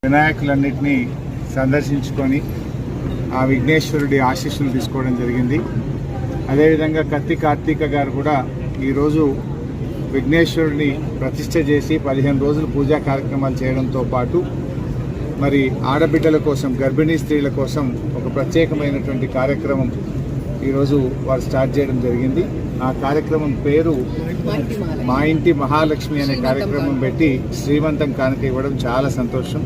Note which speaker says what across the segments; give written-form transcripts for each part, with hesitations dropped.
Speaker 1: వినాయకులన్నింటినీ సందర్శించుకొని ఆ విఘ్నేశ్వరుడి ఆశీస్సులు తీసుకోవడం జరిగింది. అదేవిధంగా కత్తి కార్తీక గారు కూడా ఈరోజు విఘ్నేశ్వరుడిని ప్రతిష్ఠ చేసి 15 రోజులు పూజా కార్యక్రమాలు చేయడంతో పాటు మరి ఆడబిడ్డల కోసం, గర్భిణీ స్త్రీల కోసం ఒక ప్రత్యేకమైనటువంటి కార్యక్రమం ఈరోజు వారు స్టార్ట్ చేయడం జరిగింది. ఆ కార్యక్రమం పేరు మా ఇంటి మహాలక్ష్మి అనే కార్యక్రమం పెట్టి శ్రీమంతం కానుక ఇవ్వడం చాలా సంతోషం.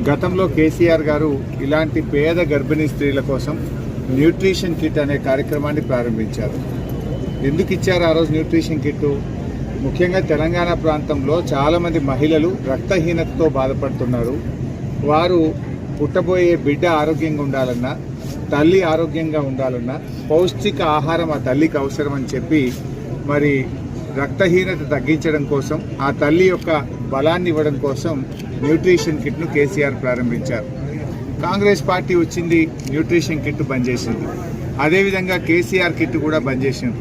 Speaker 1: గతంలో కేసీఆర్ గారు ఇలాంటి పేద గర్భిణీ స్త్రీల కోసం న్యూట్రిషన్ కిట్ అనే కార్యక్రమాన్ని ప్రారంభించారు. ఎందుకు ఇచ్చారు ఆ రోజు న్యూట్రిషన్ కిట్? ముఖ్యంగా తెలంగాణ ప్రాంతంలో చాలామంది మహిళలు రక్తహీనతతో బాధపడుతున్నారు. వారు పుట్టబోయే బిడ్డ ఆరోగ్యంగా ఉండాలన్నా, తల్లి ఆరోగ్యంగా ఉండాలన్నా పౌష్టిక ఆహారం ఆ తల్లికి అవసరం అని చెప్పి మరి రక్తహీనత తగ్గించడం కోసం, ఆ తల్లి యొక్క బలాన్ని ఇవ్వడం కోసం న్యూట్రిషన్ కిట్ను కేసీఆర్ ప్రారంభించారు. కాంగ్రెస్ పార్టీ వచ్చింది, న్యూట్రిషన్ కిట్ బంద్ చేసింది. అదేవిధంగా కేసీఆర్ కిట్ కూడా బంద్ చేసింది.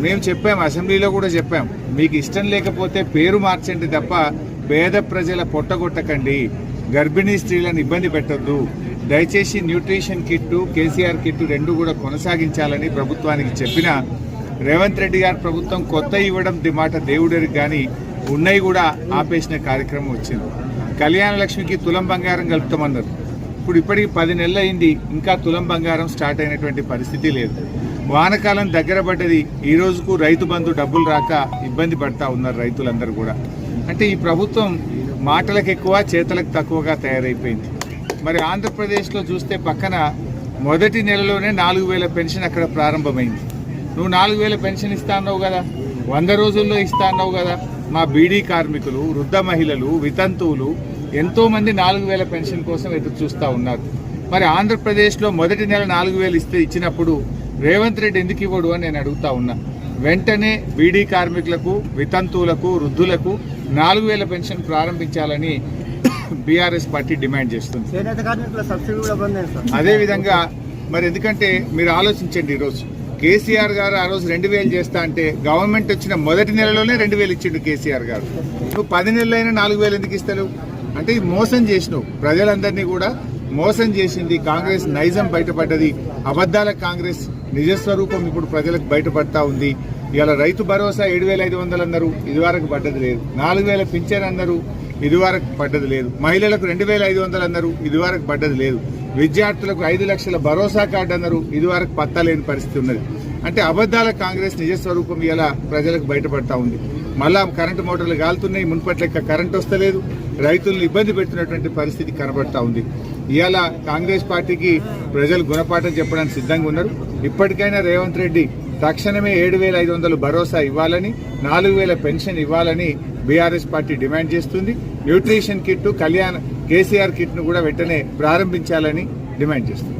Speaker 1: మేము చెప్పాం, అసెంబ్లీలో కూడా చెప్పాం, మీకు ఇష్టం లేకపోతే పేరు మార్చండి తప్ప పేద ప్రజల పొట్టగొట్టకండి, గర్భిణీ స్త్రీలను ఇబ్బంది పెట్టొద్దు, దయచేసి న్యూట్రిషన్ కిట్టు, కేసీఆర్ కిట్టు రెండు కూడా కొనసాగించాలని ప్రభుత్వానికి చెప్పిన రేవంత్ రెడ్డి గారి ప్రభుత్వం కొత్త ఇవ్వడం మాట దేవుడికి కానీ ఉన్నవి కూడా ఆపేసిన కార్యక్రమం వచ్చింది. కళ్యాణ లక్ష్మికి తులం బంగారం కలుపుతామన్నారు. ఇప్పటికి 10 నెలలు అయింది, ఇంకా తులం బంగారం స్టార్ట్ అయినటువంటి పరిస్థితి లేదు. వానకాలం దగ్గర పడ్డది, ఈ రోజుకు రైతు బంధు డబ్బులు రాక ఇబ్బంది పడతా ఉన్నారు రైతులందరూ కూడా. అంటే ఈ ప్రభుత్వం మాటలకు ఎక్కువ, చేతలకు తక్కువగా తయారైపోయింది. మరి ఆంధ్రప్రదేశ్లో చూస్తే పక్కన మొదటి నెలలోనే 4000 పెన్షన్ అక్కడ ప్రారంభమైంది. నువ్వు 4000 పెన్షన్ ఇస్తా అన్నావు కదా, 100 రోజుల్లో ఇస్తా అన్నావు కదా. మా బీడీ కార్మికులు, వృద్ధ మహిళలు, వితంతువులు ఎంతోమంది 4000 పెన్షన్ కోసం ఎదురు చూస్తూ ఉన్నారు. మరి ఆంధ్రప్రదేశ్లో మొదటి నెల 4000 ఇచ్చినప్పుడు రేవంత్ రెడ్డి ఎందుకు ఇవ్వడు అని నేను అడుగుతా ఉన్నా. వెంటనే బీడీ కార్మికులకు, వితంతువులకు, వృద్ధులకు 4000 పెన్షన్ ప్రారంభించాలని బీఆర్ఎస్ పార్టీ డిమాండ్ చేస్తుంది. అదేవిధంగా మరి ఎందుకంటే మీరు ఆలోచించండి, ఈరోజు కేసీఆర్ గారు ఆ రోజు 2000 చేస్తా అంటే గవర్నమెంట్ వచ్చిన మొదటి నెలలోనే 2000 ఇచ్చిండు కేసీఆర్ గారు. నువ్వు 10 నెలలైనా 4000 ఎందుకు ఇస్తావు? అంటే ఈ మోసం చేసినావు, ప్రజలందరినీ కూడా మోసం చేసింది కాంగ్రెస్. నైజం బయటపడ్డది, అబద్ధాల కాంగ్రెస్ నిజస్వరూపం ఇప్పుడు ప్రజలకు బయటపడతా ఉంది. ఇవాళ రైతు భరోసా 7500 అన్నారు, ఇదివరకు పడ్డది లేదు. 4000 పింఛన్ అన్నారు, ఇదివరకు పడ్డది లేదు. మహిళలకు 2500 అన్నారు, ఇదివరకు పడ్డది లేదు. విద్యార్థులకు 5 లక్షల భరోసా కార్డు అన్నారు, ఇదివరకు పత్తా లేని పరిస్థితి ఉన్నది. అంటే అబద్ధాల కాంగ్రెస్ నిజస్వరూపం ఇలా ప్రజలకు బయటపడతా ఉంది. మళ్ళా కరెంటు మోటార్లు కాలుతున్నాయి, మున్పటి లెక్క కరెంట్ వస్తలేదు, రైతులను ఇబ్బంది పెడుతున్నటువంటి పరిస్థితి కనబడతా ఉంది. ఇవాళ కాంగ్రెస్ పార్టీకి ప్రజలు గుణపాఠం చెప్పడానికి సిద్ధంగా ఉన్నారు. ఇప్పటికైనా రేవంత్ రెడ్డి తక్షణమే 7500 భరోసా ఇవ్వాలని, 4000 పెన్షన్ ఇవ్వాలని బీఆర్ఎస్ పార్టీ డిమాండ్ చేస్తుంది. న్యూట్రిషన్ కిట్, కేసీఆర్ కిట్ను కూడా వెంటనే ప్రారంభించాలని డిమాండ్ చేస్తుంది.